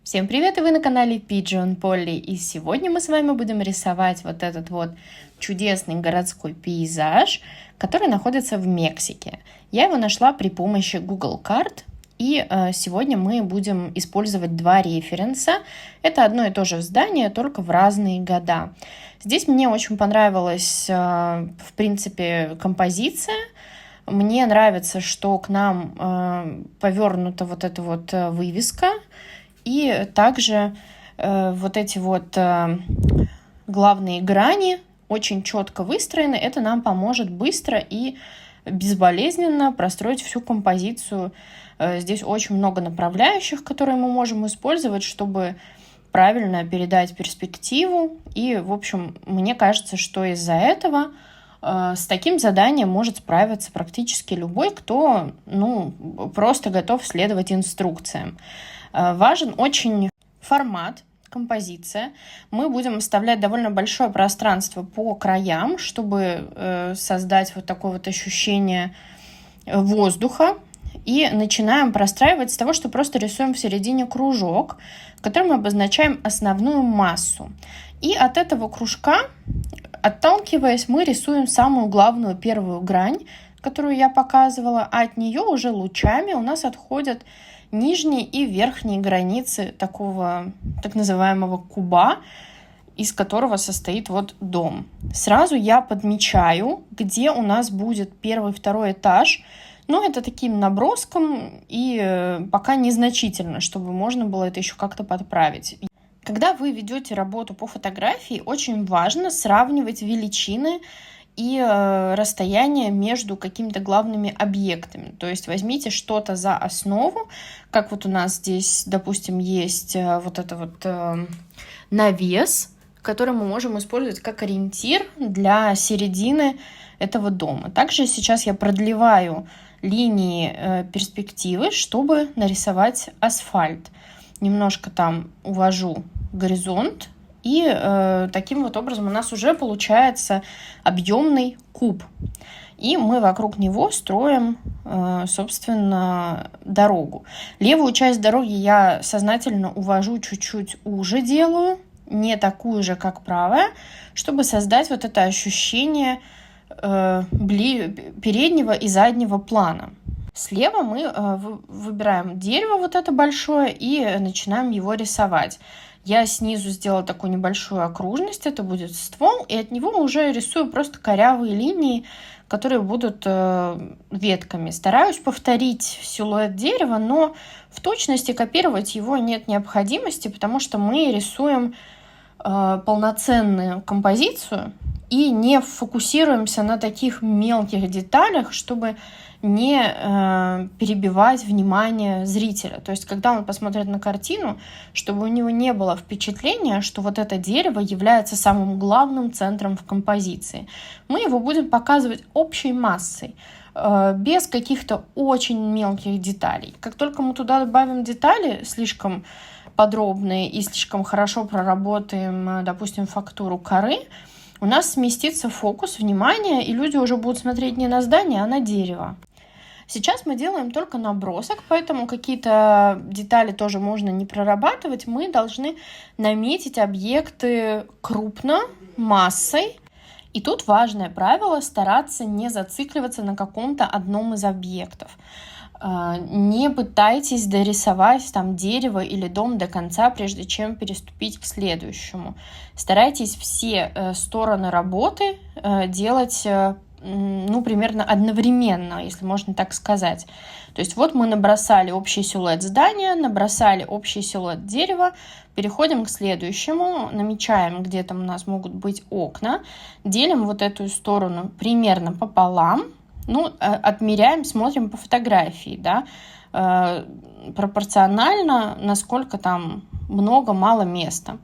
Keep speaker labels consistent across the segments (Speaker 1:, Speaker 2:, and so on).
Speaker 1: Всем привет, и вы на канале Pigeon Polly, и сегодня мы с вами будем рисовать вот этот вот чудесный городской пейзаж, который находится в Мексике. Я его нашла при помощи Google карт, и сегодня мы будем использовать два референса. Это одно и то же здание, только в разные года. Здесь мне очень понравилась, в принципе, композиция. Мне нравится, что к нам повернута вот эта вот вывеска, и также вот эти вот главные грани очень четко выстроены. Это нам поможет быстро и безболезненно простроить всю композицию. Здесь очень много направляющих, которые мы можем использовать, чтобы правильно передать перспективу. И, в общем, мне кажется, что из-за этого с таким заданием может справиться практически любой, кто просто готов следовать инструкциям. Важен очень формат, композиция. Мы будем оставлять довольно большое пространство по краям, чтобы создать вот такое вот ощущение воздуха. И начинаем простраивать с того, что просто рисуем в середине кружок, которым мы обозначаем основную массу. И от этого кружка, отталкиваясь, мы рисуем самую главную первую грань, которую я показывала, а от нее уже лучами у нас отходят нижние и верхние границы такого так называемого куба, из которого состоит вот дом. Сразу я подмечаю, где у нас будет первый, второй этаж, но это таким наброском и пока незначительно, чтобы можно было это еще как-то подправить. Когда вы ведете работу по фотографии, очень важно сравнивать величины и расстояние между какими-то главными объектами. То есть возьмите что-то за основу, как вот у нас здесь, допустим, есть вот это вот навес, который мы можем использовать как ориентир для середины этого дома. Также сейчас я продлеваю линии перспективы, чтобы нарисовать асфальт. Немножко там увожу горизонт, и таким вот образом у нас уже получается объемный куб. И мы вокруг него строим, собственно, дорогу. Левую часть дороги я сознательно увожу чуть-чуть уже делаю, не такую же, как правая, чтобы создать вот это ощущение переднего и заднего плана. Слева мы выбираем дерево вот это большое и начинаем его рисовать. Я снизу сделала такую небольшую окружность, это будет ствол, и от него уже рисую просто корявые линии, которые будут ветками. Стараюсь повторить силуэт дерева, но в точности копировать его нет необходимости, потому что мы рисуем полноценную композицию и не фокусируемся на таких мелких деталях, чтобы не перебивать внимание зрителя. То есть, когда он посмотрит на картину, чтобы у него не было впечатления, что вот это дерево является самым главным центром в композиции. Мы его будем показывать общей массой, без каких-то очень мелких деталей. Как только мы туда добавим детали слишком подробные и слишком хорошо проработаем, допустим, фактуру коры, у нас сместится фокус внимания, и люди уже будут смотреть не на здание, а на дерево. Сейчас мы делаем только набросок, поэтому какие-то детали тоже можно не прорабатывать. Мы должны наметить объекты крупно, массой. И тут важное правило – стараться не зацикливаться на каком-то одном из объектов. Не пытайтесь дорисовать там дерево или дом до конца, прежде чем переступить к следующему. Старайтесь все стороны работы делать примерно одновременно, если можно так сказать. То есть вот мы набросали общий силуэт здания, набросали общий силуэт дерева, переходим к следующему, намечаем, где там у нас могут быть окна, делим вот эту сторону примерно пополам, отмеряем, смотрим по фотографии, да, пропорционально, насколько там много-мало места.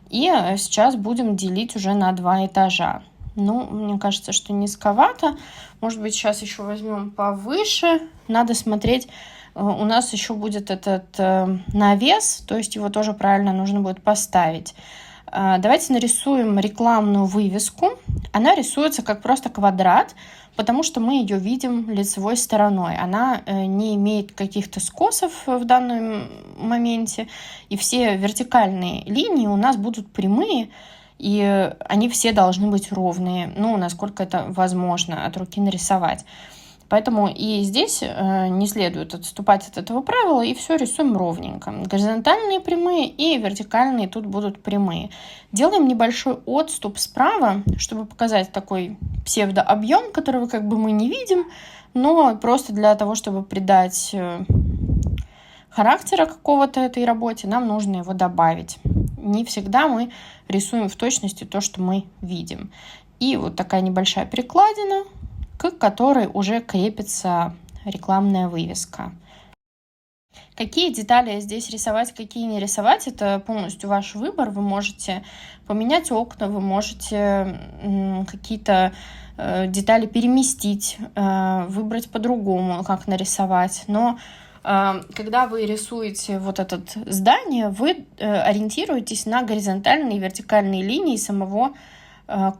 Speaker 1: И сейчас будем делить уже на 2 этажа. Мне кажется, что низковато. Может быть, сейчас еще возьмем повыше. Надо смотреть. У нас еще будет этот навес, то есть его тоже правильно нужно будет поставить. Давайте нарисуем рекламную вывеску. Она рисуется как просто квадрат. потому что мы ее видим лицевой стороной. Она не имеет каких-то скосов в данном моменте, и все вертикальные линии у нас будут прямые, и они все должны быть ровные, ну, насколько это возможно от руки нарисовать. Поэтому и здесь не следует отступать от этого правила, и все рисуем ровненько. Горизонтальные прямые и вертикальные тут будут прямые. Делаем небольшой отступ справа, чтобы показать такой псевдообъем, которого как бы мы не видим, но просто для того, чтобы придать характера какого-то этой работе, нам нужно его добавить. Не всегда мы рисуем в точности то, что мы видим. И вот такая небольшая перекладина, к которой уже крепится рекламная вывеска. Какие детали здесь рисовать, какие не рисовать, это полностью ваш выбор. Вы можете поменять окна, вы можете какие-то детали переместить, выбрать по-другому, как нарисовать. Но когда вы рисуете вот это здание, вы ориентируетесь на горизонтальные и вертикальные линии самого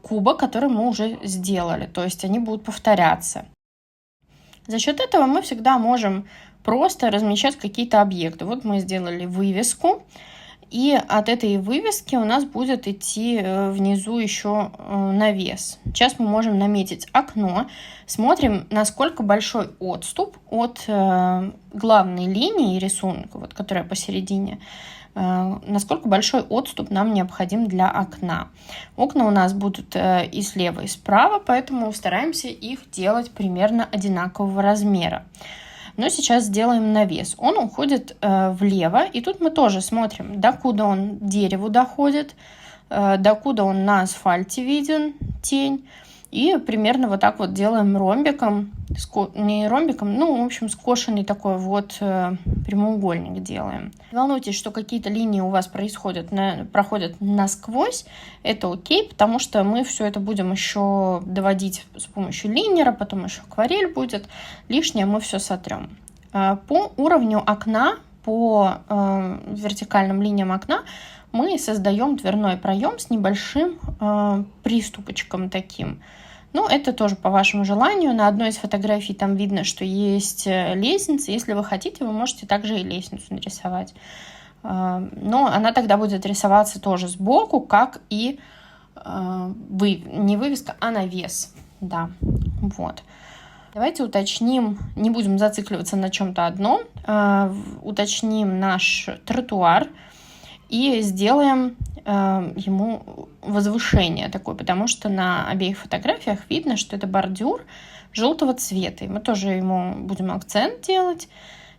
Speaker 1: куба, который мы уже сделали, то есть они будут повторяться. За счет этого мы всегда можем просто размещать какие-то объекты. Вот мы сделали вывеску, и от этой вывески у нас будет идти внизу еще навес. Сейчас мы можем наметить окно, смотрим, насколько большой отступ от главной линии рисунка, вот, которая посередине, насколько большой отступ нам необходим для окна. Окна у нас будут и слева, и справа, поэтому стараемся их делать примерно одинакового размера. Но сейчас сделаем навес. Он уходит влево, и тут мы тоже смотрим, докуда он дереву доходит, докуда он на асфальте виден, тень. И примерно вот так вот делаем ромбиком, не ромбиком, ну, в общем, скошенный такой вот прямоугольник делаем. Не волнуйтесь, что какие-то линии у вас проходят насквозь, это окей, потому что мы все это будем еще доводить с помощью линера, потом еще акварель будет, лишнее мы все сотрем. По уровню окна, по вертикальным линиям окна мы создаем дверной проем с небольшим приступочком таким. Ну, это тоже по вашему желанию. На одной из фотографий там видно, что есть лестница. Если вы хотите, вы можете также и лестницу нарисовать. Но она тогда будет рисоваться тоже сбоку, как и не вывеска, а навес. Да, вот. Давайте уточним, не будем зацикливаться на чем-то одном, уточним наш тротуар и сделаем ему возвышение такое, потому что на обеих фотографиях видно, что это бордюр желтого цвета. И мы тоже ему будем акцент делать.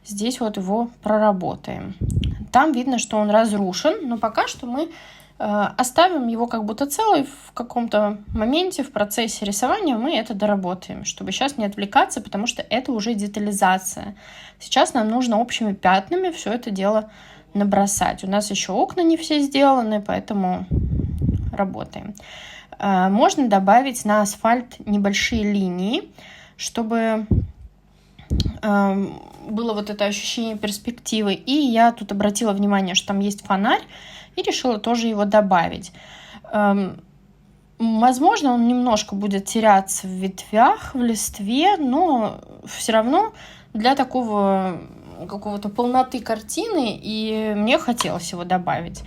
Speaker 1: Здесь вот его проработаем. Там видно, что он разрушен, но пока что мы оставим его как будто целый. В каком-то моменте в процессе рисования мы это доработаем, чтобы сейчас не отвлекаться, потому что это уже детализация. Сейчас нам нужно общими пятнами все это дело набросать. У нас еще окна не все сделаны, поэтому работаем. Можно добавить на асфальт небольшие линии, чтобы было вот это ощущение перспективы. И я тут обратила внимание, что там есть фонарь, и решила тоже его добавить. Возможно, он немножко будет теряться в ветвях, в листве, но все равно для такого какого-то полноты картины, и мне хотелось его добавить.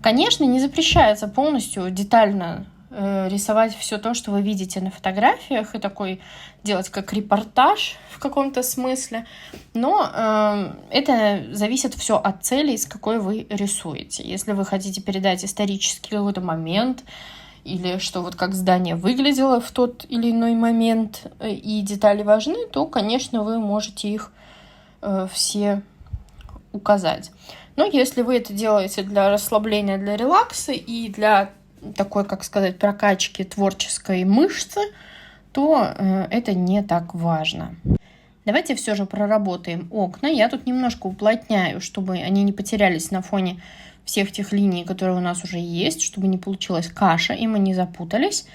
Speaker 1: Конечно, не запрещается полностью детально рисовать все то, что вы видите на фотографиях, и такой делать как репортаж в каком-то смысле, но это зависит все от цели, с какой вы рисуете. Если вы хотите передать исторический какой-то момент, или что вот как здание выглядело в тот или иной момент, и детали важны, то, конечно, вы можете их все указать. Но если вы это делаете для расслабления, для релакса и для такой, как сказать, прокачки творческой мышцы, то это не так важно. Давайте все же проработаем окна. Я тут немножко уплотняю, чтобы они не потерялись на фоне всех тех линий, которые у нас уже есть, чтобы не получилась каша, и мы не запутались.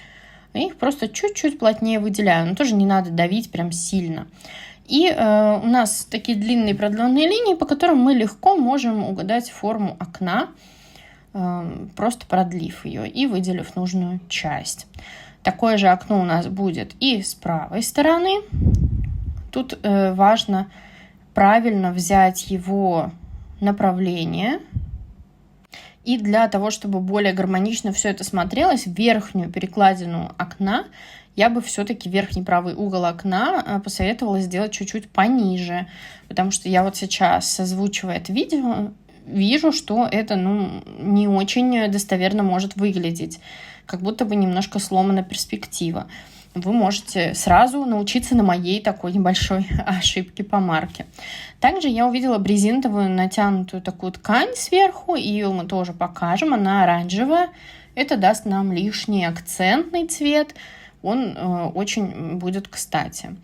Speaker 1: Я их просто чуть-чуть плотнее выделяю, но тоже не надо давить прям сильно. И у нас такие длинные продленные линии, по которым мы легко можем угадать форму окна, просто продлив ее и выделив нужную часть. Такое же окно у нас будет и с правой стороны. Тут важно правильно взять его направление. И для того, чтобы более гармонично все это смотрелось, верхнюю перекладину окна я бы все-таки верхний правый угол окна посоветовала сделать чуть-чуть пониже, потому что я вот сейчас, озвучивая это видео, вижу, что это не очень достоверно может выглядеть, как будто бы немножко сломана перспектива. Вы можете сразу научиться на моей такой небольшой ошибке по марке. Также я увидела брезентовую натянутую такую ткань сверху, ее мы тоже покажем, она оранжевая. Это даст нам лишний акцентный цвет, он очень будет кстати.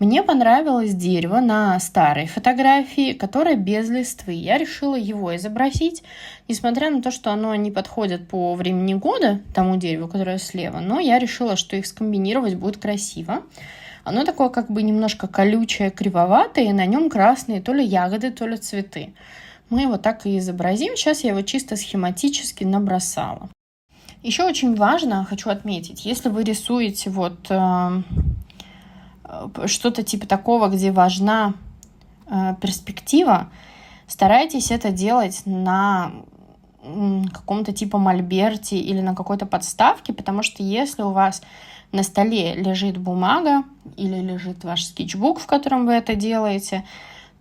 Speaker 1: Мне понравилось дерево на старой фотографии, которое без листвы. Я решила его изобразить, несмотря на то, что оно не подходит по времени года тому дереву, которое слева, но я решила, что их скомбинировать будет красиво. Оно такое как бы немножко колючее, кривоватое, и на нем красные то ли ягоды, то ли цветы. Мы его так и изобразим. Сейчас я его чисто схематически набросала. Еще очень важно, хочу отметить, если вы рисуете вот что-то типа такого, где важна перспектива, старайтесь это делать на каком-то типа мольберте или на какой-то подставке, потому что если у вас на столе лежит бумага или лежит ваш скетчбук, в котором вы это делаете,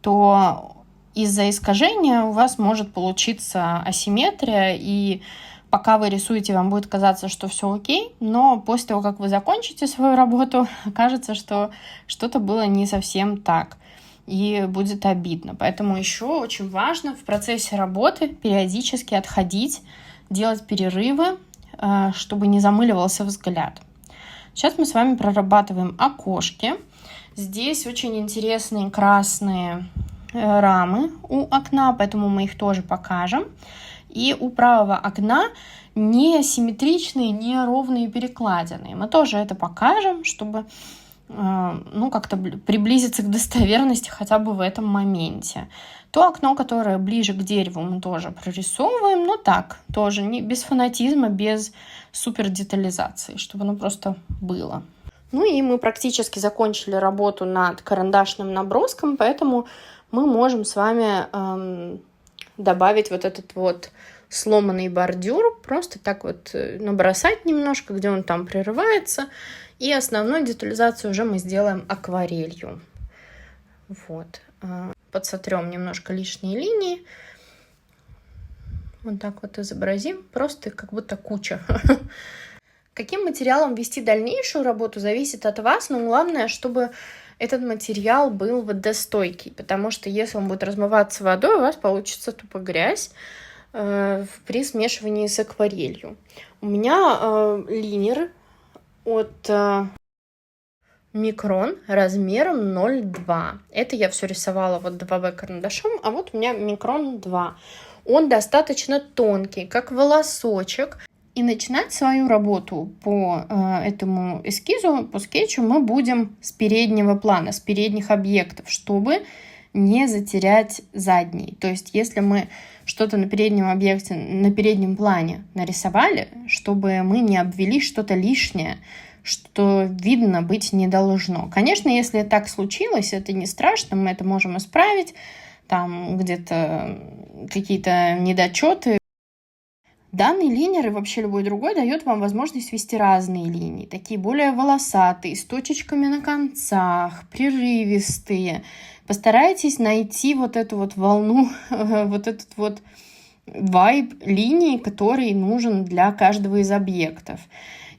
Speaker 1: то из-за искажения у вас может получиться асимметрия, и пока вы рисуете, вам будет казаться, что все окей, но после того, как вы закончите свою работу, окажется, что что-то было не совсем так, и будет обидно. Поэтому еще очень важно в процессе работы периодически отходить, делать перерывы, чтобы не замыливался взгляд. Сейчас мы с вами прорабатываем окошки. Здесь очень интересные красные рамы у окна, поэтому мы их тоже покажем. И у правого окна не симметричные, не ровные перекладины. Мы тоже это покажем, чтобы как-то приблизиться к достоверности хотя бы в этом моменте. То окно, которое ближе к дереву, мы тоже прорисовываем, но так, тоже не без фанатизма, без супер детализации, чтобы оно просто было. Ну и мы практически закончили работу над карандашным наброском, поэтому мы можем с вами добавить вот этот вот сломанный бордюр, просто так вот набросать немножко, где он там прерывается, и основную детализацию уже мы сделаем акварелью. Вот. Подсотрем немножко лишние линии, вот так вот изобразим, просто как будто куча. Каким материалом вести дальнейшую работу, зависит от вас, но главное, чтобы этот материал был водостойкий, потому что если он будет размываться водой, у вас получится тупо грязь при смешивании с акварелью. У меня линер от Микрон размером 0,2. Это я все рисовала вот 2B карандашом, а вот у меня Микрон 2. Он достаточно тонкий, как волосочек. И начинать свою работу по этому эскизу, по скетчу мы будем с переднего плана, с передних объектов, чтобы не затерять задний. То есть если мы что-то на переднем объекте, на переднем плане нарисовали, чтобы мы не обвели что-то лишнее, что видно быть не должно. Конечно, если так случилось, это не страшно, мы это можем исправить, там где-то какие-то недочеты. Данный линер и вообще любой другой дает вам возможность вести разные линии, такие более волосатые, с точечками на концах, прерывистые. Постарайтесь найти вот эту вот волну, вот этот вот вайб линии, который нужен для каждого из объектов.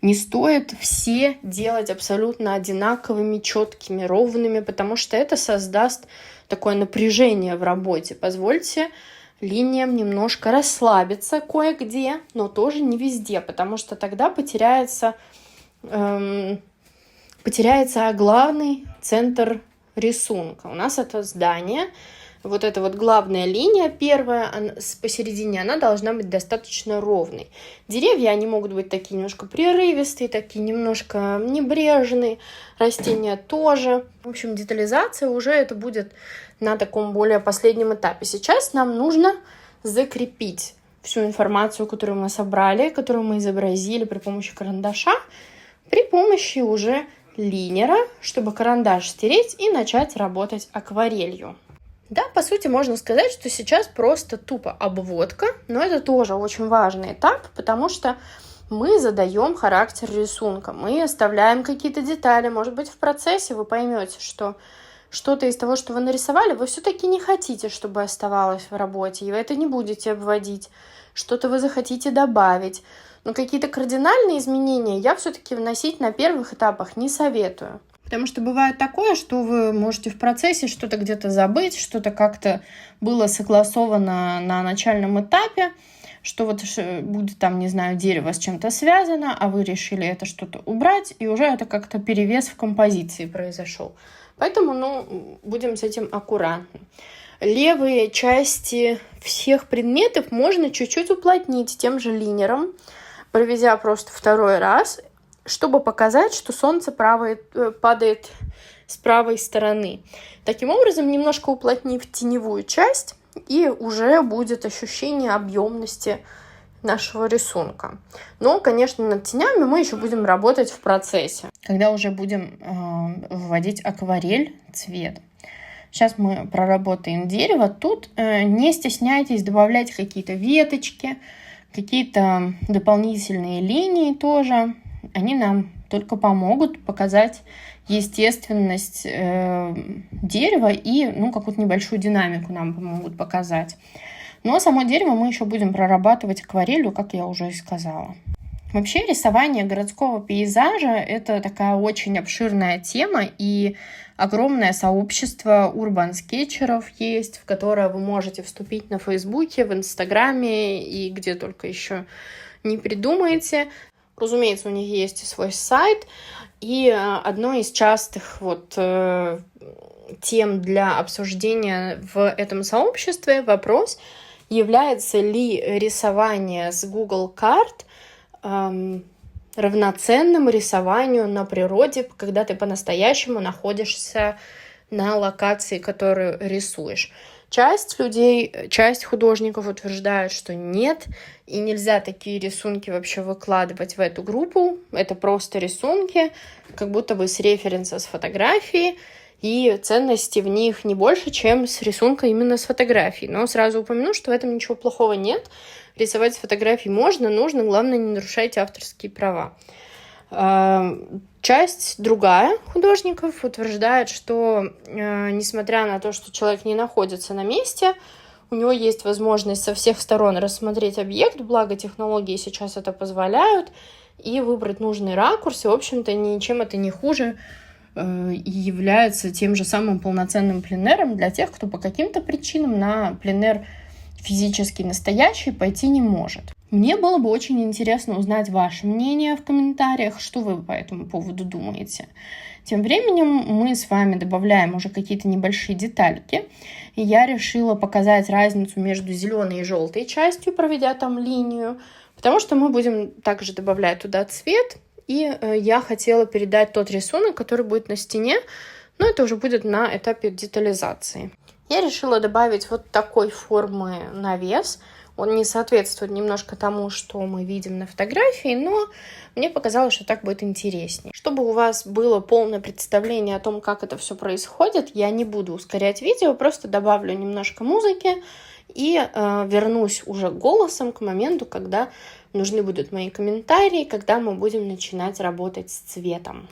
Speaker 1: Не стоит все делать абсолютно одинаковыми, четкими, ровными, потому что это создаст такое напряжение в работе. Позвольте линиям немножко расслабиться кое-где, но тоже не везде, потому что тогда потеряется главный центр рисунка. У нас это здание, вот эта вот главная линия первая посередине, она должна быть достаточно ровной. Деревья, они могут быть такие немножко прерывистые, такие немножко небрежные, растения тоже. В общем, детализация уже это будет на таком более последнем этапе. Сейчас нам нужно закрепить всю информацию, которую мы собрали, которую мы изобразили при помощи карандаша, при помощи уже линера, чтобы карандаш стереть и начать работать акварелью. Да, по сути, можно сказать, что сейчас просто тупо обводка, но это тоже очень важный этап, потому что мы задаем характер рисунка, мы оставляем какие-то детали. Может быть, в процессе вы поймете, что что-то из того, что вы нарисовали, вы все-таки не хотите, чтобы оставалось в работе, и вы это не будете обводить. Что-то вы захотите добавить. Но какие-то кардинальные изменения я все-таки вносить на первых этапах не советую. Потому что бывает такое, что вы можете в процессе что-то где-то забыть, что-то как-то было согласовано на начальном этапе, что вот будет там, не знаю, дерево с чем-то связано, а вы решили это что-то убрать, и уже это как-то перевес в композиции произошел. Поэтому, будем с этим аккуратны. Левые части всех предметов можно чуть-чуть уплотнить тем же линером, проведя просто второй раз, чтобы показать, что солнце падает с правой стороны. Таким образом, немножко уплотнив теневую часть, и уже будет ощущение объемности нашего рисунка. Но, конечно, над тенями мы еще будем работать в процессе, когда уже будем вводить акварель цвет. Сейчас мы проработаем дерево. Тут не стесняйтесь добавлять какие-то веточки, какие-то дополнительные линии тоже. Они нам только помогут показать естественность дерева и какую-то небольшую динамику нам помогут показать. Но само дерево мы еще будем прорабатывать акварелью, как я уже и сказала. Вообще рисование городского пейзажа – это такая очень обширная тема, и огромное сообщество урбан-скетчеров есть, в которое вы можете вступить на Фейсбуке, в Инстаграме и где только еще не придумаете. Разумеется, у них есть и свой сайт, и одной из частых тем для обсуждения в этом сообществе вопрос, является ли рисование с Google карт равноценным рисованию на природе, когда ты по-настоящему находишься на локации, которую рисуешь. Часть людей, часть художников утверждают, что нет, и нельзя такие рисунки вообще выкладывать в эту группу. Это просто рисунки, как будто бы с референса с фотографии, и ценности в них не больше, чем с рисунка именно с фотографии. Но сразу упомяну, что в этом ничего плохого нет. Рисовать с фотографий можно, нужно, главное, не нарушайте авторские права. Часть другая художников утверждает, что несмотря на то, что человек не находится на месте, у него есть возможность со всех сторон рассмотреть объект, благо технологии сейчас это позволяют, и выбрать нужный ракурс, и, в общем-то, ничем это не хуже и является тем же самым полноценным пленэром для тех, кто по каким-то причинам на пленэр физически настоящий пойти не может. Мне было бы очень интересно узнать ваше мнение в комментариях, что вы по этому поводу думаете. Тем временем мы с вами добавляем уже какие-то небольшие детальки. И я решила показать разницу между зеленой и желтой частью, проведя там линию, потому что мы будем также добавлять туда цвет. И я хотела передать тот рисунок, который будет на стене, но это уже будет на этапе детализации. Я решила добавить вот такой формы навес. Он не соответствует немножко тому, что мы видим на фотографии, но мне показалось, что так будет интереснее. Чтобы у вас было полное представление о том, как это все происходит, я не буду ускорять видео, просто добавлю немножко музыки и вернусь уже голосом к моменту, когда нужны будут мои комментарии, когда мы будем начинать работать с цветом.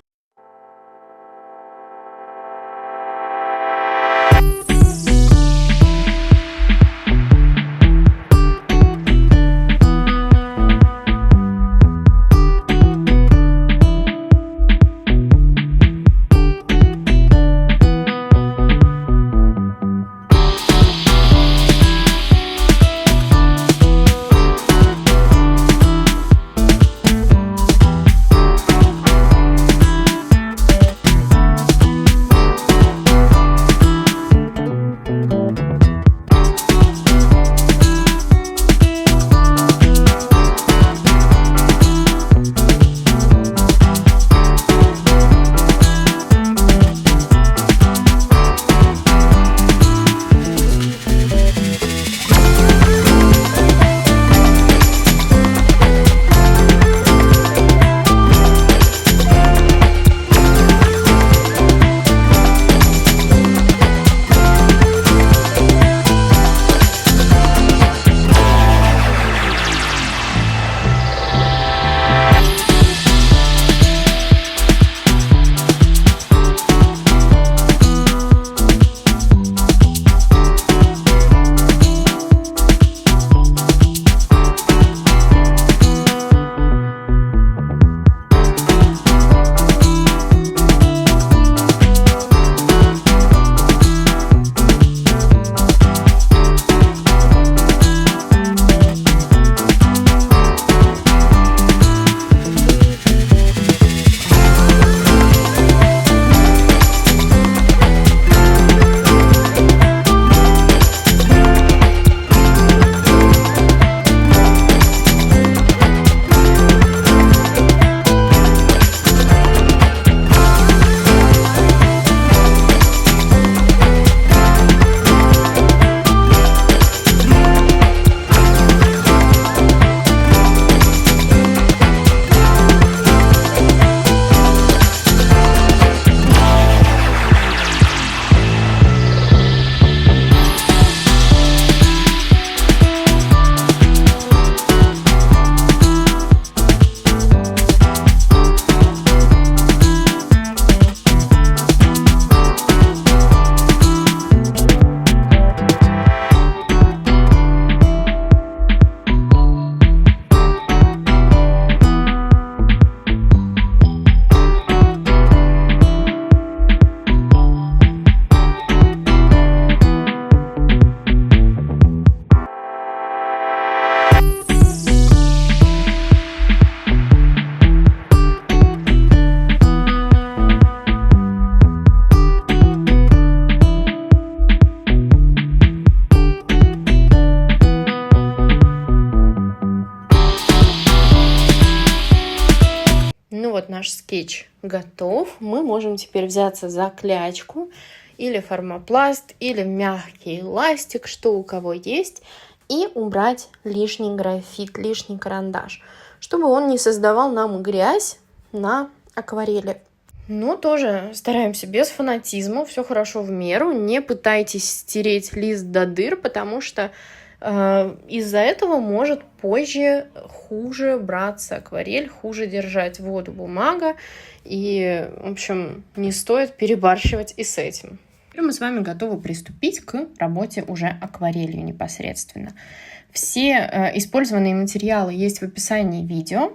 Speaker 1: наш скетч готов. Мы можем теперь взяться за клячку или формопласт, или мягкий эластик, что у кого есть, и убрать лишний графит, лишний карандаш, чтобы он не создавал нам грязь на акварели. Но тоже стараемся без фанатизма, все хорошо в меру. Не пытайтесь стереть лист до дыр, потому что из-за этого может позже хуже браться акварель, хуже держать воду бумага. И, в общем, не стоит перебарщивать и с этим. Теперь мы с вами готовы приступить к работе уже акварелью непосредственно. Все использованные материалы есть в описании видео.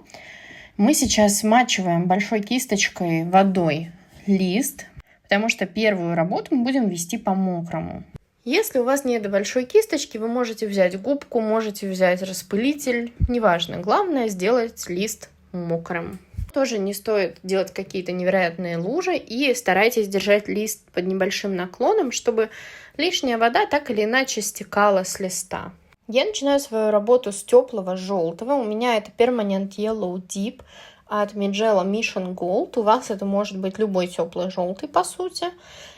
Speaker 1: Мы сейчас смачиваем большой кисточкой водой лист, потому что первую работу мы будем вести по мокрому. Если у вас нет большой кисточки, вы можете взять губку, можете взять распылитель, неважно. Главное сделать лист мокрым. Тоже не стоит делать какие-то невероятные лужи и старайтесь держать лист под небольшим наклоном, чтобы лишняя вода так или иначе стекала с листа. Я начинаю свою работу с теплого желтого. У меня это Permanent Yellow Deep от Mijelo Mission Gold. У вас это может быть любой теплый желтый, по сути.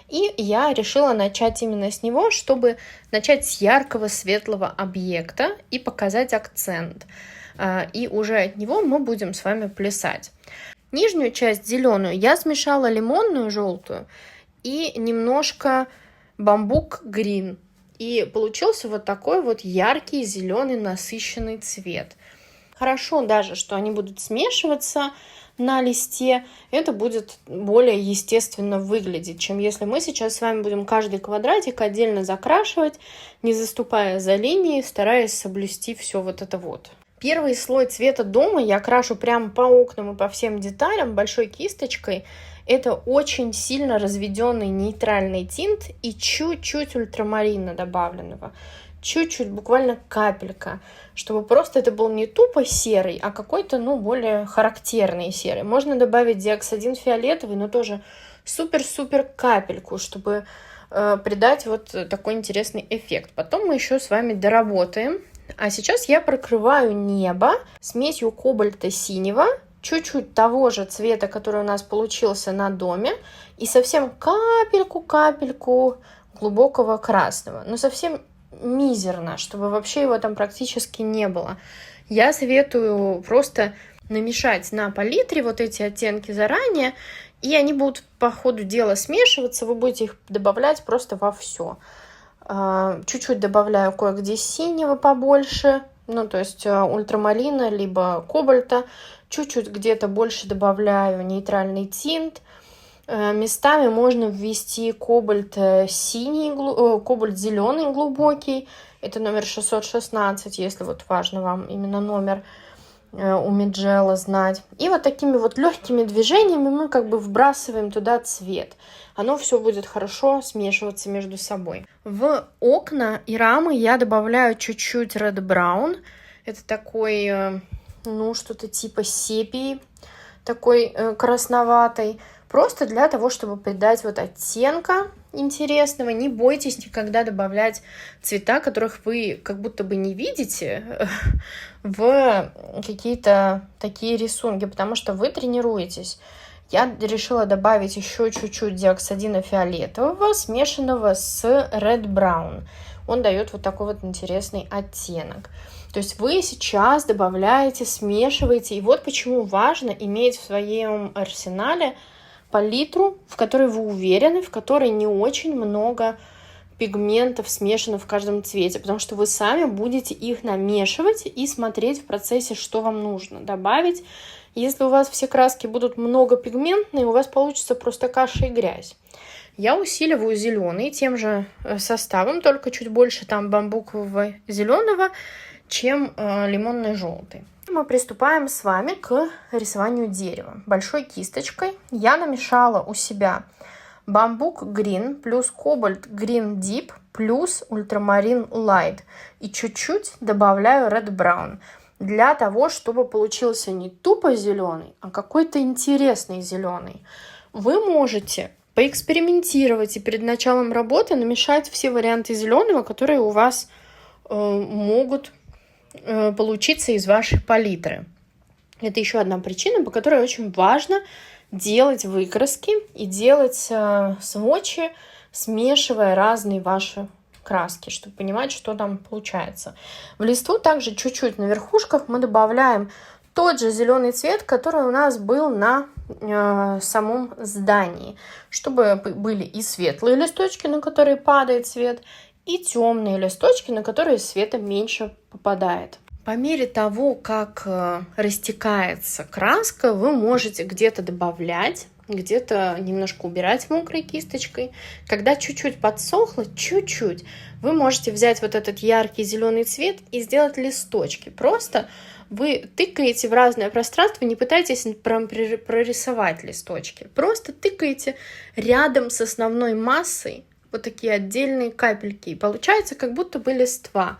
Speaker 1: И я решила начать именно с него, чтобы начать с яркого светлого объекта и показать акцент. И уже от него мы будем с вами плясать. Нижнюю часть зеленую я смешала лимонную желтую и немножко бамбук грин. И получился вот такой вот яркий зеленый насыщенный цвет. Хорошо даже, что они будут смешиваться на листе. Это будет более естественно выглядеть, чем если мы сейчас с вами будем каждый квадратик отдельно закрашивать, не заступая за линии, стараясь соблюсти все вот это вот. Первый слой цвета дома я крашу прямо по окнам и по всем деталям большой кисточкой. Это очень сильно разведенный нейтральный тинт и чуть-чуть ультрамарина добавленного. Чуть-чуть, буквально капелька, чтобы просто это был не тупо серый, а какой-то, более характерный серый. Можно добавить диоксидин фиолетовый, но тоже супер-супер капельку, чтобы придать вот такой интересный эффект. Потом мы еще с вами доработаем. А сейчас я прокрываю небо смесью кобальта синего, чуть-чуть того же цвета, который у нас получился на доме, и совсем капельку глубокого красного, но совсем мизерно, чтобы вообще его там практически не было. Я советую просто намешать на палитре вот эти оттенки заранее, и они будут по ходу дела смешиваться, вы будете их добавлять просто во все. Чуть-чуть добавляю кое-где синего побольше, то есть ультрамарина, либо кобальта. Чуть-чуть где-то больше добавляю нейтральный тинт. Местами можно ввести кобальт синий, кобальт зеленый глубокий. Это номер 616, если вот важно вам именно номер у Mijelo знать. И вот такими вот легкими движениями мы как бы вбрасываем туда цвет. Оно все будет хорошо смешиваться между собой. В окна и рамы я добавляю чуть-чуть Red Brown. Это такой, что-то типа сепии, такой красноватой. Просто для того, чтобы придать вот оттенка интересного. Не бойтесь никогда добавлять цвета, которых вы как будто бы не видите в какие-то такие рисунки, потому что вы тренируетесь. Я решила добавить еще чуть-чуть диоксидина фиолетового, смешанного с Red Brown. Он дает вот такой вот интересный оттенок. То есть вы сейчас добавляете, смешиваете. И вот почему важно иметь в своем арсенале палитру, в которой вы уверены, в которой не очень много пигментов смешано в каждом цвете, потому что вы сами будете их намешивать и смотреть в процессе, что вам нужно добавить. Если у вас все краски будут многопигментные, у вас получится просто каша и грязь. Я усиливаю зеленый тем же составом, только чуть больше там бамбукового зеленого, чем лимонный желтый. Мы приступаем с вами к рисованию дерева. Большой кисточкой я намешала у себя бамбук грин плюс кобальт грин дип плюс ультрамарин лайт. И чуть-чуть добавляю Red Brown. Для того, чтобы получился не тупо зеленый, а какой-то интересный зеленый. Вы можете поэкспериментировать и перед началом работы намешать все варианты зеленого, которые у вас могут получиться из вашей палитры. Это еще одна причина, по которой очень важно делать выкраски и делать сводчи, смешивая разные ваши краски, чтобы понимать, что там получается. В листву также чуть-чуть на верхушках мы добавляем тот же зеленый цвет, который у нас был на самом здании, чтобы были и светлые листочки, на которые падает свет, и темные листочки, на которые света меньше попадает. По мере того, как растекается краска, вы можете где-то добавлять, где-то немножко убирать мокрой кисточкой. Когда чуть-чуть подсохло, чуть-чуть, вы можете взять вот этот яркий зеленый цвет и сделать листочки. Просто вы тыкаете в разное пространство, не пытайтесь прорисовать листочки. Просто тыкаете рядом с основной массой вот такие отдельные капельки. И получается, как будто бы листва.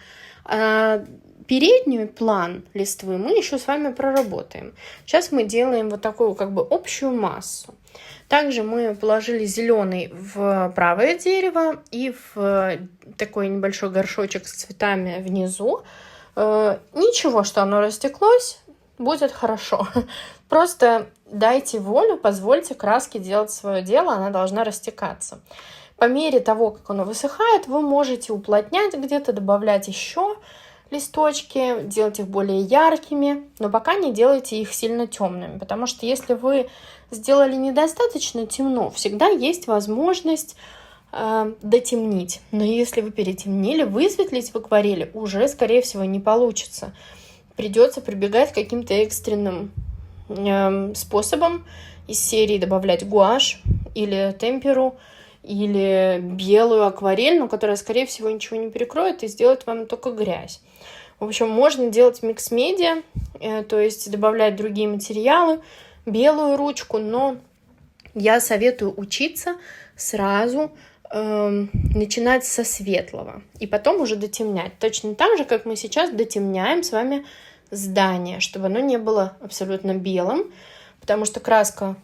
Speaker 1: Передний план листвы мы еще с вами проработаем. Сейчас мы делаем вот такую как бы общую массу. Также мы положили зеленый в правое дерево и в такой небольшой горшочек с цветами внизу. Ничего, что оно растеклось, будет хорошо. Просто дайте волю, позвольте краске делать свое дело, она должна растекаться. По мере того, как оно высыхает, вы можете уплотнять где-то, добавлять еще листочки, делать их более яркими, но пока не делайте их сильно темными, потому что если вы сделали недостаточно темно, всегда есть возможность дотемнить. Но если вы перетемнили, высветлить в акварели уже, скорее всего, не получится. Придется прибегать к каким-то экстренным способом из серии добавлять гуашь или темперу, или белую акварель, но которая, скорее всего, ничего не перекроет и сделает вам только грязь. В общем, можно делать микс-медиа, то есть добавлять другие материалы, белую ручку, но я советую учиться сразу начинать со светлого и потом уже дотемнять. Точно так же, как мы сейчас дотемняем с вами здание, чтобы оно не было абсолютно белым, потому что краска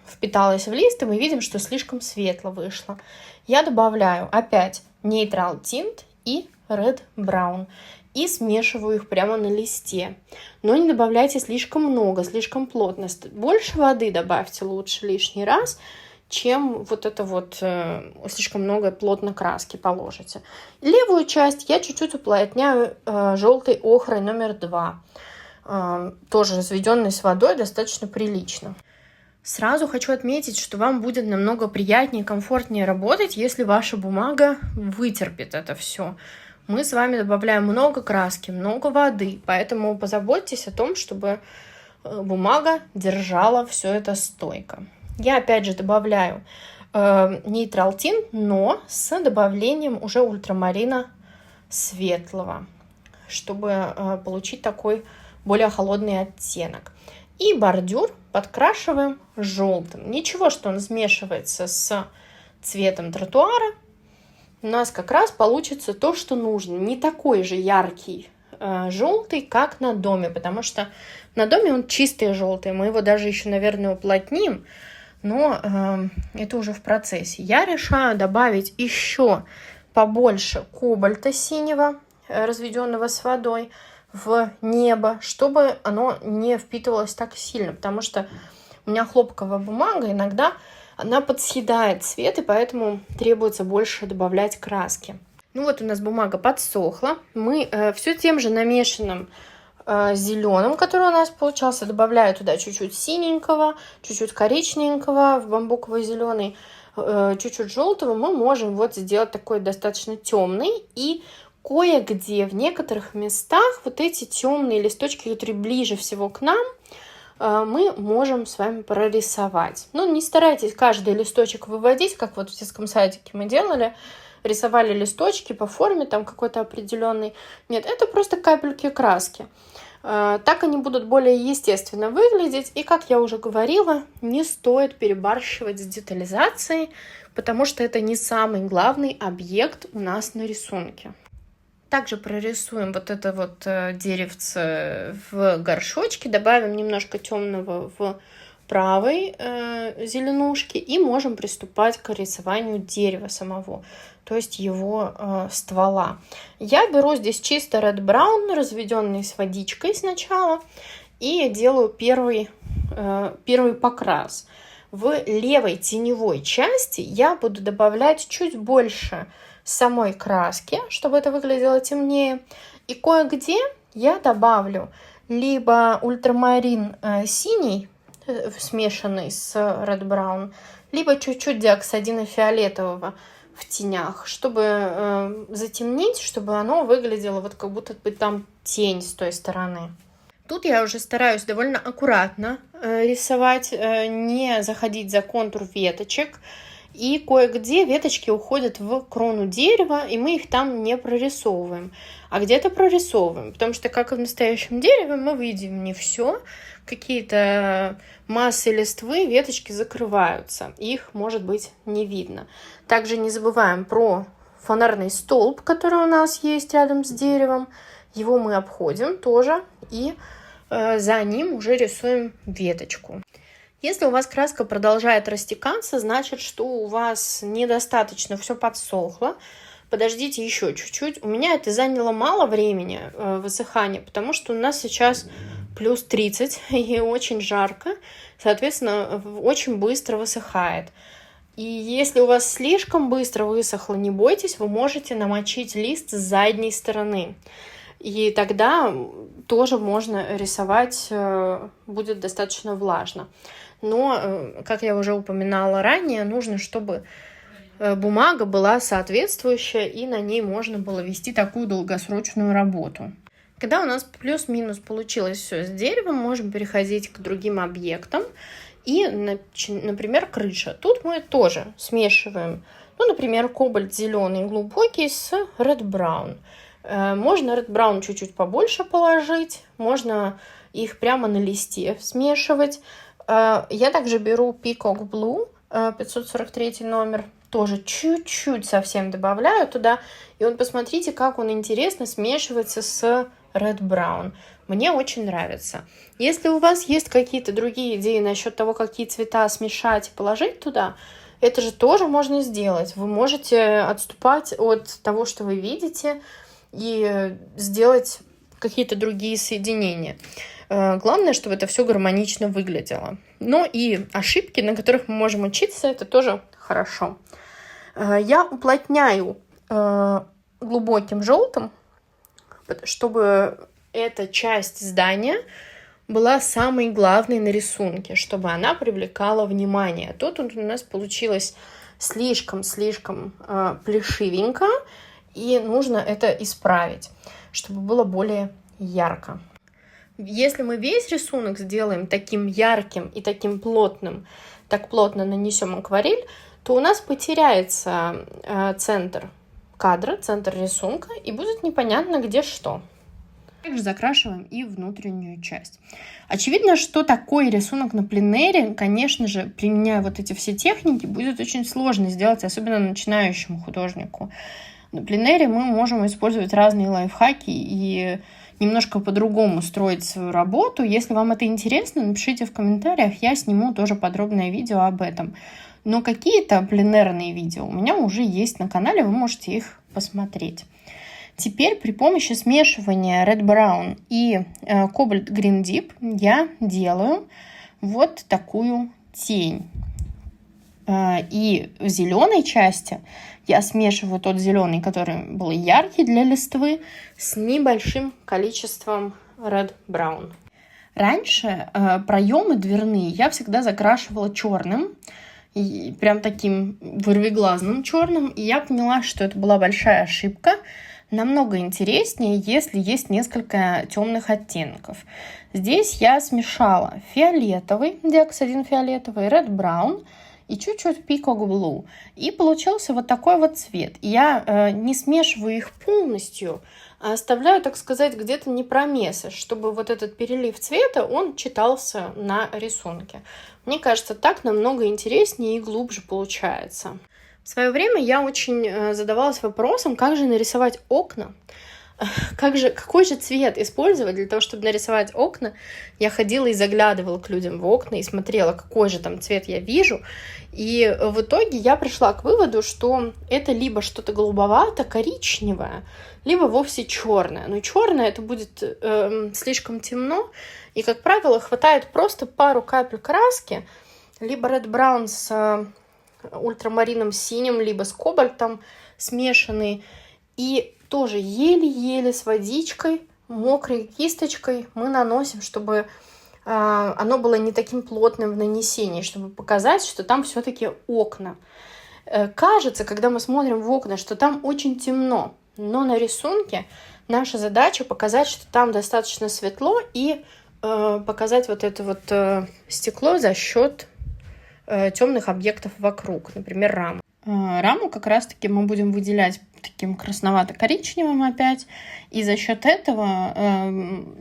Speaker 1: впиталась в лист, и мы видим, что слишком светло вышло. Я добавляю опять Neutral Tint и Red Brown и смешиваю их прямо на листе. Но не добавляйте слишком много, слишком плотно. Больше воды добавьте лучше лишний раз, чем вот это вот слишком много плотно краски положите. Левую часть я чуть-чуть уплотняю желтой охрой номер 2, тоже разведенной с водой достаточно прилично. Сразу хочу отметить, что вам будет намного приятнее и комфортнее работать, если ваша бумага вытерпит это все. Мы с вами добавляем много краски, много воды, поэтому позаботьтесь о том, чтобы бумага держала все это стойко. Я опять же добавляю Neutral Tint, но с добавлением уже ультрамарина светлого, чтобы получить такой более холодный оттенок. И бордюр подкрашиваем желтым. Ничего, что он смешивается с цветом тротуара. У нас как раз получится то, что нужно. Не такой же яркий желтый, как на доме, потому что на доме он чистый желтый. Мы его даже еще, наверное, уплотним, но это уже в процессе. Я решаю добавить еще побольше кобальта синего, разведенного с водой, в небо, чтобы оно не впитывалось так сильно, потому что у меня хлопковая бумага, иногда она подсъедает цвет, и поэтому требуется больше добавлять краски. Ну вот у нас бумага подсохла, мы все тем же намешанным зеленым, который у нас получался, добавляю туда чуть-чуть синенького, чуть-чуть коричневенького в бамбуковый зеленый, чуть-чуть желтого, мы можем вот сделать такой достаточно темный, и кое-где в некоторых местах вот эти темные листочки, которые ближе всего к нам, мы можем с вами прорисовать. Ну, не старайтесь каждый листочек выводить, как вот в детском садике мы делали, рисовали листочки по форме там какой-то определенной. Нет, это просто капельки краски. Так они будут более естественно выглядеть. И, как я уже говорила, не стоит перебарщивать с детализацией, потому что это не самый главный объект у нас на рисунке. Также прорисуем вот это вот деревце в горшочке, добавим немножко темного в правой зеленушке и можем приступать к рисованию дерева самого, то есть его ствола. Я беру здесь чисто Red Brown, разведенный с водичкой сначала, и делаю первый покрас. В левой теневой части я буду добавлять чуть больше самой краски, чтобы это выглядело темнее. И кое-где я добавлю либо ультрамарин синий, смешанный с Red Brown, либо чуть-чуть диоксидина фиолетового в тенях, чтобы затемнить, чтобы оно выглядело вот как будто бы там тень с той стороны. Тут я уже стараюсь довольно аккуратно рисовать, не заходить за контур веточек. И кое-где веточки уходят в крону дерева, и мы их там не прорисовываем. А где-то прорисовываем, потому что, как и в настоящем дереве, мы видим не все. Какие-то массы листвы, веточки закрываются, их, может быть, не видно. Также не забываем про фонарный столб, который у нас есть рядом с деревом. Его мы обходим тоже и за ним уже рисуем веточку. Если у вас краска продолжает растекаться, значит, что у вас недостаточно все подсохло. Подождите еще чуть-чуть. У меня это заняло мало времени высыхания, потому что у нас сейчас плюс 30 и очень жарко. Соответственно, очень быстро высыхает. И если у вас слишком быстро высохло, не бойтесь, вы можете намочить лист с задней стороны. И тогда тоже можно рисовать, будет достаточно влажно. Но, как я уже упоминала ранее, нужно, чтобы бумага была соответствующая, и на ней можно было вести такую долгосрочную работу. Когда у нас плюс-минус получилось все с деревом, можем переходить к другим объектам. И, например, крыша. Тут мы тоже смешиваем, например, кобальт зеленый глубокий с Red Brown. Можно Red Brown чуть-чуть побольше положить, можно их прямо на листе смешивать. Я также беру Peacock Blue, 543 номер, тоже чуть-чуть совсем добавляю туда. И вот посмотрите, как он интересно смешивается с Red Brown. Мне очень нравится. Если у вас есть какие-то другие идеи насчет того, какие цвета смешать и положить туда, это же тоже можно сделать. Вы можете отступать от того, что вы видите, и сделать какие-то другие соединения. Главное, чтобы это все гармонично выглядело. Но и ошибки, на которых мы можем учиться, это тоже хорошо. Я уплотняю глубоким желтым, чтобы эта часть здания была самой главной на рисунке, чтобы она привлекала внимание. Тут у нас получилось слишком плешивенько, и нужно это исправить, чтобы было более ярко. Если мы весь рисунок сделаем таким ярким и таким плотным, так плотно нанесем акварель, то у нас потеряется центр кадра, центр рисунка, и будет непонятно, где что. Также закрашиваем и внутреннюю часть. Очевидно, что такой рисунок на пленэре, конечно же, применяя вот эти все техники, будет очень сложно сделать, особенно начинающему художнику. На пленэре мы можем использовать разные лайфхаки и немножко по-другому строить свою работу. Если вам это интересно, напишите в комментариях, я сниму тоже подробное видео об этом. Но какие-то пленэрные видео у меня уже есть на канале, вы можете их посмотреть. Теперь при помощи смешивания Red Brown и Cobalt Green Deep я делаю вот такую тень. И в зеленой части я смешиваю тот зеленый, который был яркий для листвы, с небольшим количеством Red Brown. Раньше проемы дверные я всегда закрашивала черным, и прям таким вырвиглазным черным, и я поняла, что это была большая ошибка. Намного интереснее, если есть несколько темных оттенков. Здесь я смешала фиолетовый, диоксидин фиолетовый, Red Brown и чуть-чуть Peacock Blue. И получился вот такой вот цвет. Я не смешиваю их полностью, а оставляю, так сказать, где-то непромесы, чтобы вот этот перелив цвета, он читался на рисунке. Мне кажется, так намного интереснее и глубже получается. В свое время я очень задавалась вопросом, как же нарисовать окна, какой же цвет использовать для того, чтобы нарисовать окна? Я ходила и заглядывала к людям в окна и смотрела, какой же там цвет я вижу. И в итоге я пришла к выводу, что это либо что-то голубовато-коричневое, либо вовсе черное. Но черное это будет слишком темно, и, как правило, хватает просто пару капель краски, либо Red Brown с ультрамарином синим, либо с кобальтом смешанный, и тоже еле-еле с водичкой, мокрой кисточкой мы наносим, чтобы оно было не таким плотным в нанесении, чтобы показать, что там все-таки окна. Кажется, когда мы смотрим в окна, что там очень темно, но на рисунке наша задача показать, что там достаточно светло, и показать вот это вот стекло за счет темных объектов вокруг, например, раму. Раму как раз-таки мы будем выделять таким красновато-коричневым опять, и за счет этого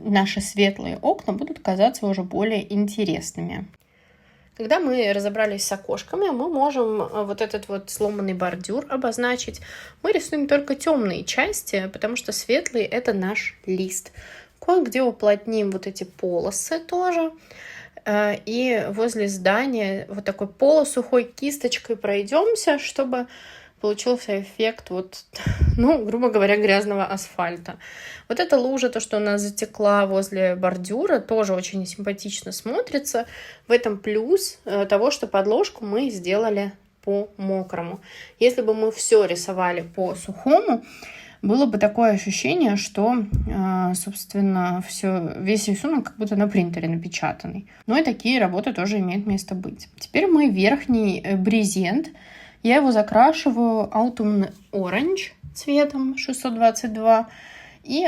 Speaker 1: наши светлые окна будут казаться уже более интересными. Когда мы разобрались с окошками, мы можем вот этот вот сломанный бордюр обозначить. Мы рисуем только темные части, потому что светлые — это наш лист. Кое-где уплотним вот эти полосы тоже. И возле здания вот такой полусухой кисточкой пройдемся, чтобы получился эффект вот, грубо говоря, грязного асфальта. Вот эта лужа, то, что у нас затекла возле бордюра, тоже очень симпатично смотрится. В этом плюс того, что подложку мы сделали по мокрому. Если бы мы все рисовали по сухому, было бы такое ощущение, что, собственно, весь рисунок как будто на принтере напечатанный. Но и такие работы тоже имеют место быть. Теперь мы верхний брезент. Я его закрашиваю Autumn Orange цветом 622. И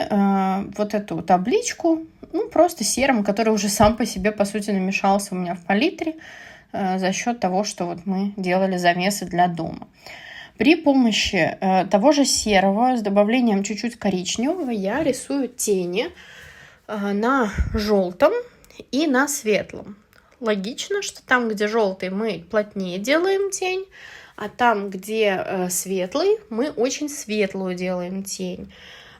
Speaker 1: вот эту табличку, просто серым, который уже сам по себе, по сути, намешался у меня в палитре за счет того, что вот мы делали замесы для дома. При помощи того же серого с добавлением чуть-чуть коричневого я рисую тени на желтом и на светлом. Логично, что там, где желтый, мы плотнее делаем тень, а там, где светлый, мы очень светлую делаем тень.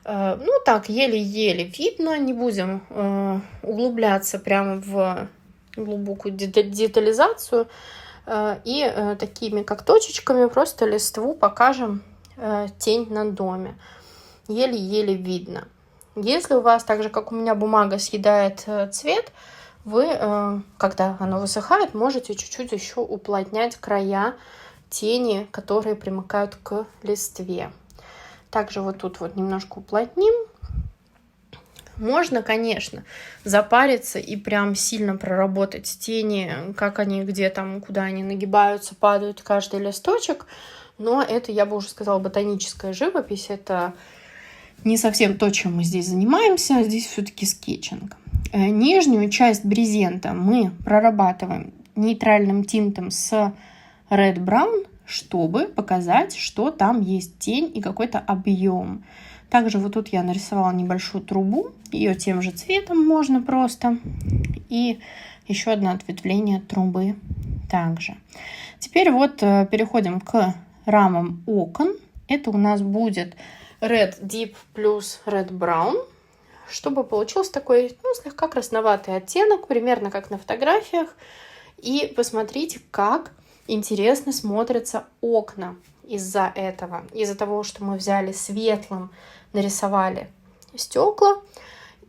Speaker 1: Так, еле-еле видно, не будем углубляться прямо в глубокую детализацию. И такими как точечками просто листву покажем тень на доме. Еле-еле видно. Если у вас, так же как у меня, бумага съедает цвет, вы, когда оно высыхает, можете чуть-чуть еще уплотнять края тени, которые примыкают к листве. Также вот тут вот немножко уплотним. Можно, конечно, запариться и прям сильно проработать тени, как они, где там, куда они нагибаются, падают каждый листочек, но это, я бы уже сказала, ботаническая живопись, это не совсем то, чем мы здесь занимаемся, здесь все-таки скетчинг. Нижнюю часть брезента мы прорабатываем нейтральным тинтом с Red Brown, чтобы показать, что там есть тень и какой-то объем. Также вот тут я нарисовала небольшую трубу, ее тем же цветом можно просто. И еще одно ответвление трубы также. Теперь вот переходим к рамам окон. Это у нас будет Red Deep плюс Red Brown, чтобы получился такой, слегка красноватый оттенок, примерно как на фотографиях. И посмотрите, как интересно смотрятся окна из-за этого. Из-за того, что мы взяли светлым, нарисовали стекла,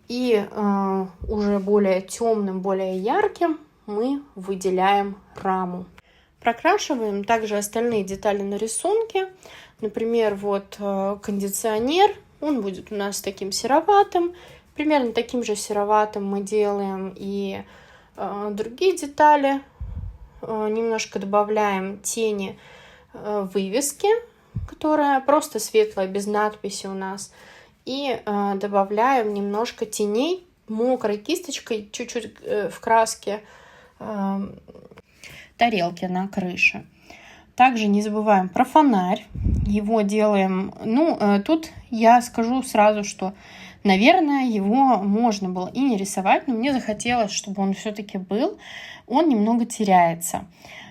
Speaker 1: и уже более темным, более ярким мы выделяем раму. Прокрашиваем также остальные детали на рисунке. Например, вот кондиционер, он будет у нас таким сероватым. Примерно таким же сероватым мы делаем и другие детали. Немножко добавляем тени вывески, которая просто светлая, без надписи у нас. И добавляем немножко теней мокрой кисточкой, чуть-чуть в краске тарелки на крыше. Также не забываем про фонарь. Его делаем... тут я скажу сразу, что, наверное, его можно было и не рисовать, но мне захотелось, чтобы он все-таки был. Он немного теряется.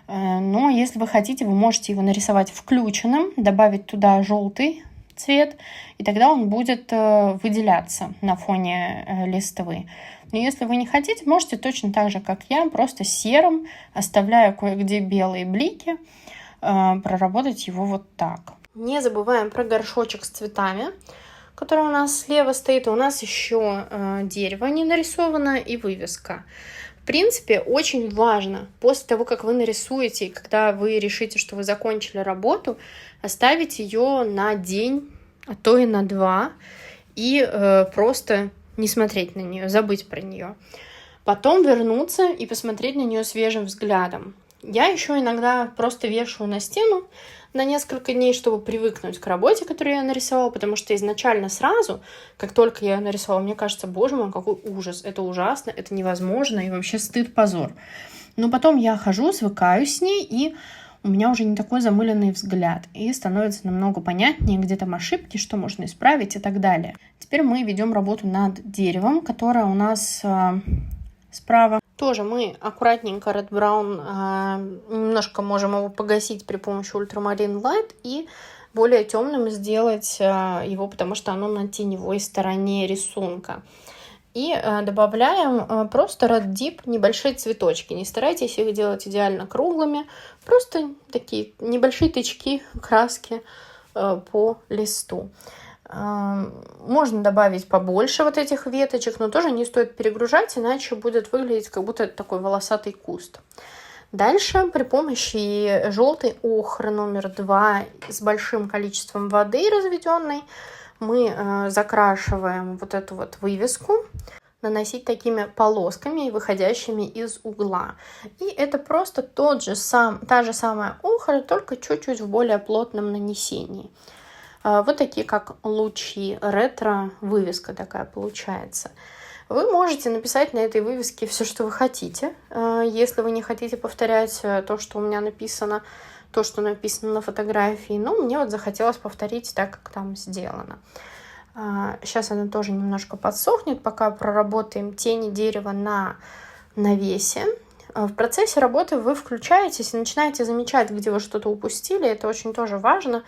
Speaker 1: Но если вы хотите, вы можете его нарисовать включенным, добавить туда желтый цвет, и тогда он будет выделяться на фоне листвы. Но если вы не хотите, можете точно так же, как я, просто серым, оставляя кое-где белые блики, проработать его вот так. Не забываем про горшочек с цветами, который у нас слева стоит. У нас еще дерево не нарисовано и вывеска. В принципе, очень важно после того, как вы нарисуете, и когда вы решите, что вы закончили работу, оставить ее на день, а то и на 2, и просто не смотреть на нее, забыть про нее. Потом вернуться и посмотреть на нее свежим взглядом. Я еще иногда просто вешаю на стену на несколько дней, чтобы привыкнуть к работе, которую я нарисовала, потому что изначально сразу, как только я ее нарисовала, мне кажется, боже мой, какой ужас, это ужасно, это невозможно, и вообще стыд, позор. Но потом я хожу, свыкаюсь с ней, и у меня уже не такой замыленный взгляд, и становится намного понятнее, где там ошибки, что можно исправить и так далее. Теперь мы ведем работу над деревом, которое у нас справа. Тоже мы аккуратненько Red Brown немножко можем его погасить при помощи Ultramarine Light и более темным сделать его, потому что оно на теневой стороне рисунка. И добавляем просто Red Deep небольшие цветочки. Не старайтесь их делать идеально круглыми, просто такие небольшие тычки краски по листу. Можно добавить побольше вот этих веточек, но тоже не стоит перегружать, иначе будет выглядеть как будто это такой волосатый куст. Дальше при помощи желтой охры номер 2 с большим количеством воды разведенной мы закрашиваем вот эту вот вывеску, наносить такими полосками, выходящими из угла. И это просто та же самая охра, только чуть-чуть в более плотном нанесении. Вот такие как лучи, ретро-вывеска такая получается. Вы можете написать на этой вывеске все, что вы хотите, если вы не хотите повторять то, что у меня написано, то, что написано на фотографии. Но мне вот захотелось повторить так, как там сделано. Сейчас она тоже немножко подсохнет, пока проработаем тени дерева на навесе. В процессе работы вы включаетесь и начинаете замечать, где вы что-то упустили. Это очень тоже важно.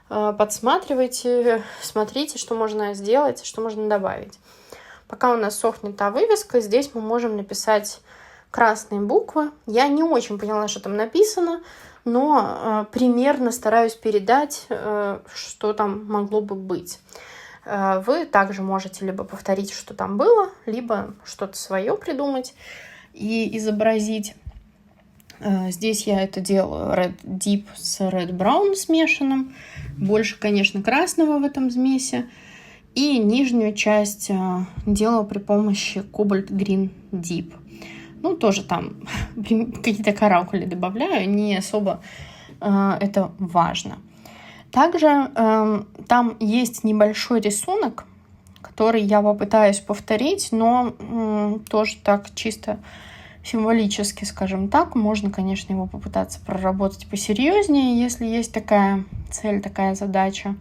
Speaker 1: Подсматривайте, смотрите, что можно сделать, что можно добавить. Пока у нас сохнет та вывеска, здесь мы можем написать красные буквы. Я не очень поняла, что там написано, но примерно стараюсь передать, что там могло бы быть. Вы также можете либо повторить, что там было, либо что-то свое придумать и изобразить. Здесь я это делаю Red Deep с Red Brown смешанным. Больше, конечно, красного в этом смеси. И нижнюю часть делаю при помощи Cobalt Green Deep. Ну, тоже там какие-то каракули добавляю, не особо это важно. Также там есть небольшой рисунок, который я попытаюсь повторить, но тоже так чисто символически, скажем так. Можно, конечно, его попытаться проработать посерьезнее, если есть такая цель, такая задача.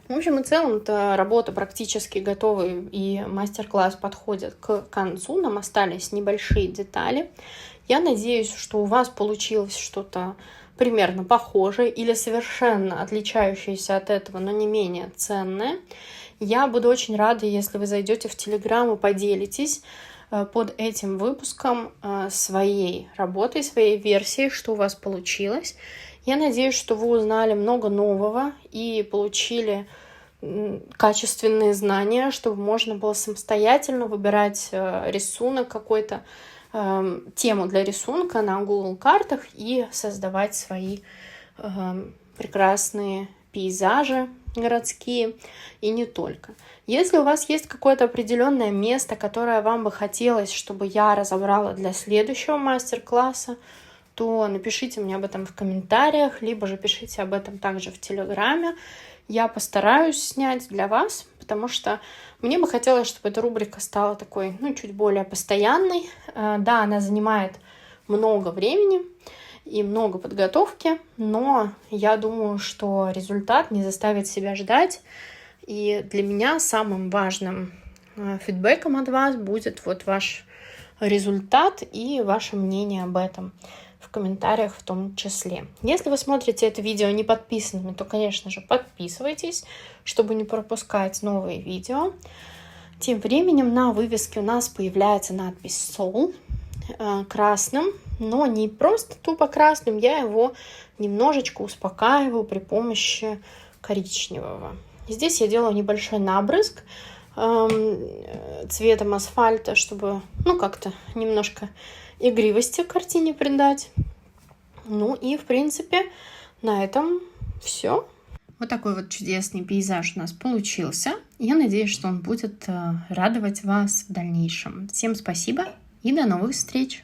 Speaker 1: В общем и целом, работа практически готова, и мастер-класс подходит к концу. Нам остались небольшие детали. Я надеюсь, что у вас получилось что-то примерно похожее или совершенно отличающееся от этого, но не менее ценное. Я буду очень рада, если вы зайдете в Telegram и поделитесь под этим выпуском своей работой, своей версией, что у вас получилось. Я надеюсь, что вы узнали много нового и получили качественные знания, чтобы можно было самостоятельно выбирать рисунок какой-то, тему для рисунка на Google картах и создавать свои прекрасные пейзажи городские и не только. Если у вас есть какое-то определенное место, которое вам бы хотелось, чтобы я разобрала для следующего мастер-класса, то напишите мне об этом в комментариях, либо же пишите об этом также в Телеграме. Я постараюсь снять для вас, потому что мне бы хотелось, чтобы эта рубрика стала такой, чуть более постоянной. Да, она занимает много времени и много подготовки, но я думаю, что результат не заставит себя ждать. И для меня самым важным фидбэком от вас будет вот ваш результат и ваше мнение об этом. в комментариях в том числе. Если вы смотрите это видео не подписанными, то, конечно же, подписывайтесь, чтобы не пропускать новые видео. Тем временем на вывеске у нас появляется надпись Soul красным, но не просто тупо красным, я его немножечко успокаиваю при помощи коричневого. Здесь я делаю небольшой набрызг цветом асфальта, чтобы, как-то немножко игривости картине придать. И, в принципе, на этом все. Вот такой вот чудесный пейзаж у нас получился. Я надеюсь, что он будет радовать вас в дальнейшем. Всем спасибо и до новых встреч!